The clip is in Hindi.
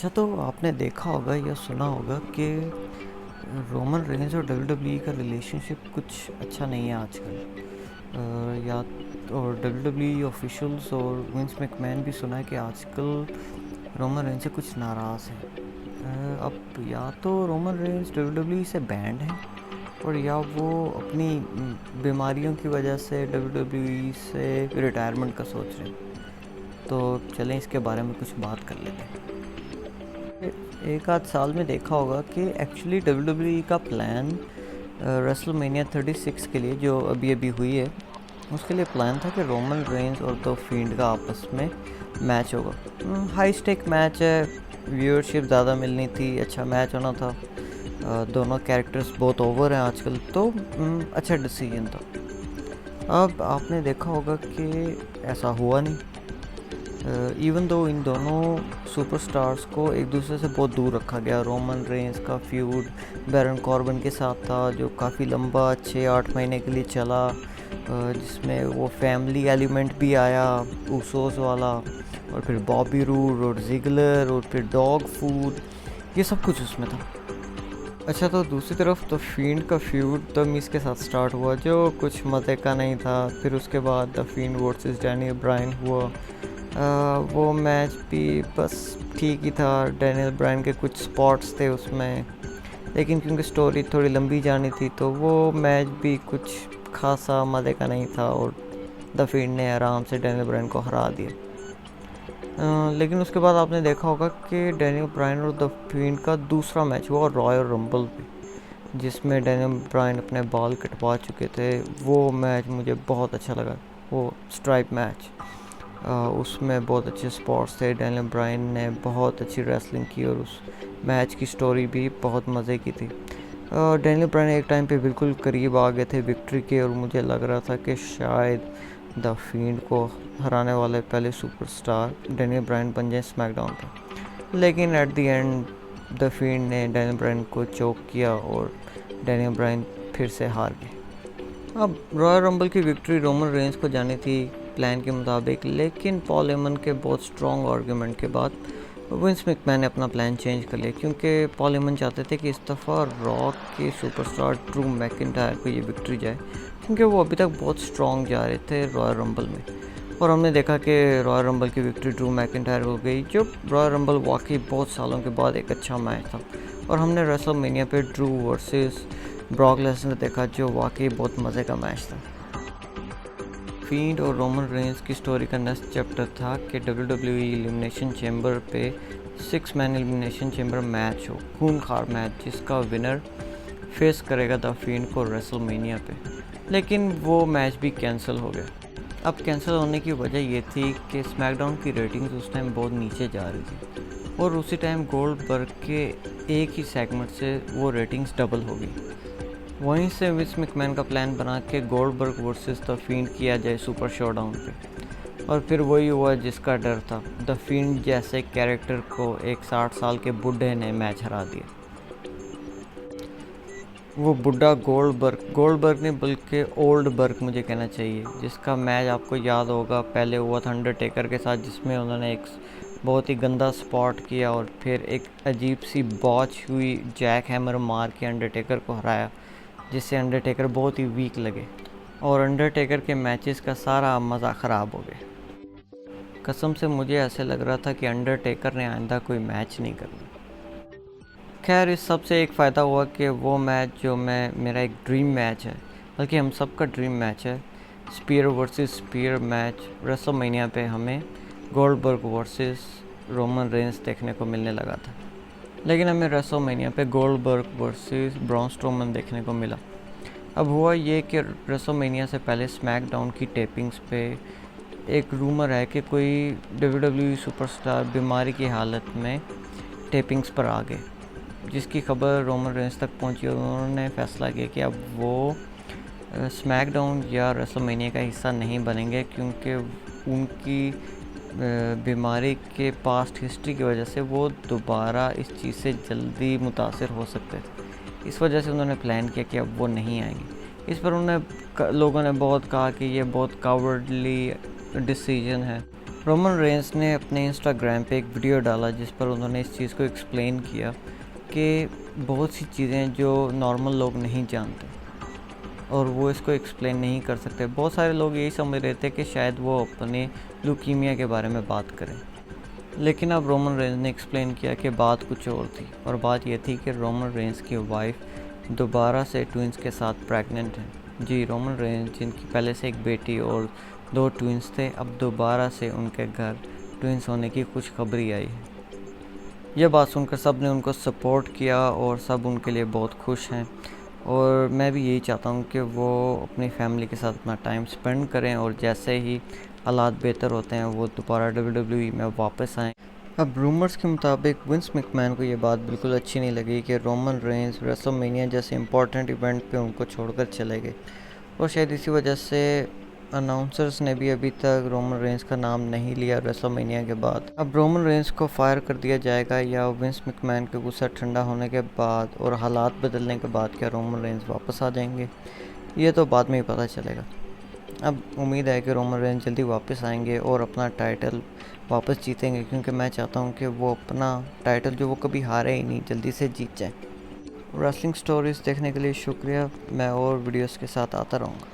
अच्छा, तो आपने देखा होगा या सुना होगा कि रोमन रेंज और डब्ल्यूडब्ल्यूई का रिलेशनशिप कुछ अच्छा नहीं है आजकल। या और डब्ल्यूडब्ल्यूई ऑफिशियल्स और विंस मैकमैन भी सुना है कि आजकल रोमन रेंज से कुछ नाराज़ हैं। अब या तो रोमन रेंज डब्ल्यूडब्ल्यूई से बैंड है और या वो अपनी बीमारियों की वजह से डब्ल्यूडब्ल्यूई से रिटायरमेंट का सोच रहे हैं। तो चलें इसके बारे में कुछ बात कर लेते हैं। एक आध साल में देखा होगा कि एक्चुअली डब्ल्यूडब्ल्यूई का प्लान रेसलमेनिया 36 के लिए जो अभी अभी हुई है उसके लिए प्लान था कि रोमन रेंज और द फील्ड का आपस में मैच होगा। हाई स्टेक मैच है, व्यूअरशिप ज़्यादा मिलनी थी, अच्छा मैच होना था। दोनों कैरेक्टर्स बहुत ओवर हैं आजकल, तो अच्छा डिसीजन था। अब आपने देखा होगा कि ऐसा हुआ नहीं। इवन दो इन दोनों सुपरस्टार्स को एक दूसरे से बहुत दूर रखा गया। रोमन रेंस का फ्यूड बैरन कॉर्बन के साथ था जो काफ़ी लंबा 6-8 महीने के लिए चला, जिसमें वो फैमिली एलिमेंट भी आया, ऊसोस वाला, और फिर बॉबी रूड और जिगलर और फिर डॉग फूड, ये सब कुछ उसमें था। अच्छा, तो दूसरी तरफ तो फील्ड का फ्यूड द मिज के साथ स्टार्ट हुआ जो कुछ मज़े का नहीं था। फिर उसके बाद the field versus Daniel Bryan हुआ। वो मैच भी बस ठीक ही था। डैनियल ब्रायन के कुछ स्पॉट्स थे उसमें, लेकिन क्योंकि स्टोरी थोड़ी लंबी जानी थी तो वो मैच भी कुछ खासा मज़े का नहीं था और द फील्ड ने आराम से डैनियल ब्रायन को हरा दिया। लेकिन उसके बाद आपने देखा होगा कि डैनियल ब्रायन और द फील्ड का दूसरा मैच हुआ रॉयल रंबल पे, जिसमें डैनियल ब्रायन अपने बाल कटवा चुके थे। वो मैच मुझे बहुत अच्छा लगा, वो स्ट्राइप मैच। उसमें बहुत अच्छे स्पॉट्स थे, डैनियल ब्रायन ने बहुत अच्छी रेसलिंग की और उस मैच की स्टोरी भी बहुत मज़े की थी। डैनियल ब्रायन एक टाइम पे बिल्कुल करीब आ गए थे विक्ट्री के और मुझे लग रहा था कि शायद द फील्ड को हराने वाले पहले सुपरस्टार डैनियल ब्रायन बन जाए स्मैकडाउन पर। लेकिन at the end the field ने डैनियल ब्रायन को चोक किया और डैनियल ब्रायन फिर से हार गए। अब रॉयल रंबल की विक्ट्री रोमन रेंज को जानी थी प्लान के मुताबिक, लेकिन पॉल हेमन के बहुत स्ट्रॉन्ग आर्गूमेंट के बाद विंस मैकमैन ने अपना प्लान चेंज कर लिया, क्योंकि पॉल हेमन चाहते थे कि इस दफ़ा रॉक के सुपरस्टार ड्रू मैकिंटायर को ये विक्ट्री जाए, क्योंकि वो अभी तक बहुत स्ट्रॉन्ग जा रहे थे रॉयल रंबल में। और हमने देखा कि रॉयल रंबल की विक्ट्री ड्रू मैकिंटायर हो गई, जो रॉयल रंबल वाकई बहुत सालों के बाद एक अच्छा मैच था। और हमने रेसलमेनिया पे ड्रू वर्सेस ब्रॉक लेसनर देखा, जो वाकई बहुत मज़े का मैच था। फील्ड और रोमन रेंज की स्टोरी का नेक्स्ट चैप्टर था कि डब्ल्यूडब्ल्यूई एलिमिनेशन चैम्बर पे 6 मैन एलिमिनेशन चैम्बर मैच हो, खूनखार मैच, जिसका विनर फेस करेगा द फील्ड को रेसलमेनिया पे। लेकिन वो मैच भी कैंसिल हो गया। अब कैंसिल होने की वजह ये थी कि स्मैकडाउन की रेटिंग्स उस टाइम बहुत नीचे जा रही थी और उसी टाइम गोल्डबर्ग के एक ही सेगमेंट से वो रेटिंग्स डबल हो गई। वहीं से विंस मैकमैन का प्लान बना के गोल्डबर्ग वर्सेस द फील्ड किया जाए सुपर शोडाउन पे, और फिर वही हुआ जिसका डर था। द फील्ड जैसे कैरेक्टर को एक 60 साल के बुढ़े ने मैच हरा दिया। वो बुढ़ा गोल्डबर्ग नहीं बल्कि ओल्डबर्ग मुझे कहना चाहिए, जिसका मैच आपको याद होगा पहले हुआ था अंडरटेकर के साथ, जिसमें उन्होंने एक बहुत ही गंदा स्पॉट किया और फिर एक अजीब सी बॉच हुई जैक हैमर मार के अंडरटेकर को हराया, जिससे अंडरटेकर बहुत ही वीक लगे और अंडरटेकर के मैचेस का सारा मज़ा ख़राब हो गया। कसम से मुझे ऐसे लग रहा था कि अंडरटेकर ने आइंदा कोई मैच नहीं करना। खैर, इस सब से एक फ़ायदा हुआ कि वो मैच जो मेरा एक ड्रीम मैच है, बल्कि हम सब का ड्रीम मैच है, spear versus spear match WrestleMania पे हमें गोल्डबर्ग वर्सेस रोमन रेंस देखने को मिलने लगा था। लेकिन हमें रेसलमेनिया पे गोल्डबर्ग वर्सेस ब्रॉन स्ट्रोमन देखने को मिला। अब हुआ ये कि रेसलमेनिया से पहले स्मैकडाउन की टेपिंग्स पे एक रूमर है कि कोई डब्ल्यूडब्ल्यूई सुपरस्टार बीमारी की हालत में टेपिंग्स पर आ गए, जिसकी खबर रोमन रेंस तक पहुंची और उन्होंने फैसला किया कि अब वो स्मैकडाउन या रेसलमेनिया का हिस्सा नहीं बनेंगे, क्योंकि उनकी बीमारी के पास्ट हिस्ट्री की वजह से वो दोबारा इस चीज़ से जल्दी मुतासिर हो सकते थे। इस वजह से उन्होंने प्लान किया कि अब वो नहीं आएंगे। इस पर लोगों ने बहुत कहा कि ये बहुत कावर्डली डिसीजन है, रोमन रेंस ने अपने इंस्टाग्राम पे एक वीडियो डाला जिस पर उन्होंने इस चीज़ को एक्सप्लेन किया कि बहुत सी चीज़ें जो नॉर्मल लोग नहीं जानते और वो इसको एक्सप्लेन नहीं कर सकते। बहुत सारे लोग यही समझ रहे थे कि शायद वो अपने ल्यूकीमिया के बारे में बात करें, लेकिन अब रोमन रेंस ने एक्सप्लेन किया कि बात कुछ और थी, और बात ये थी कि रोमन रेंस की वाइफ दोबारा से ट्विंस के साथ प्रेग्नेंट हैं। जी, रोमन रेंस जिनकी पहले से एक बेटी और 2 ट्विंस थे, अब दोबारा से उनके घर ट्विंस होने की खुशखबरी आई है। यह बात सुनकर सब ने उनको सपोर्ट किया और सब उनके लिए बहुत खुश हैं, और मैं भी यही चाहता हूँ कि वो अपनी फैमिली के साथ अपना टाइम स्पेंड करें और जैसे ही हालात बेहतर होते हैं वो दोबारा WWE में वापस आएँ। अब रूमर्स के मुताबिक विंस मैकमैन को ये बात बिल्कुल अच्छी नहीं लगी कि रोमन रेंस रेसलमेनिया जैसे इंपॉर्टेंट इवेंट पे उनको छोड़कर चले गए, और शायद इसी वजह से अनाउंसर्स ने भी अभी तक रोमन रेंस का नाम नहीं लिया रेसलमेनिया के बाद। अब रोमन रेंस को फायर कर दिया जाएगा या विंस मैकमैन का गुस्सा ठंडा होने के बाद और हालात बदलने के बाद क्या रोमन रेंस वापस आ जाएंगे, ये तो बाद में ही पता चलेगा। अब उम्मीद है कि रोमन रेंस जल्दी वापस आएंगे और अपना टाइटल वापस जीतेंगे, क्योंकि मैं चाहता हूँ कि वो अपना टाइटल जो वो कभी हारे ही नहीं जल्दी से जीत जाए। रेसलिंग स्टोरीज़ देखने के लिए शुक्रिया, मैं और वीडियोस के साथ आता रहूँगा।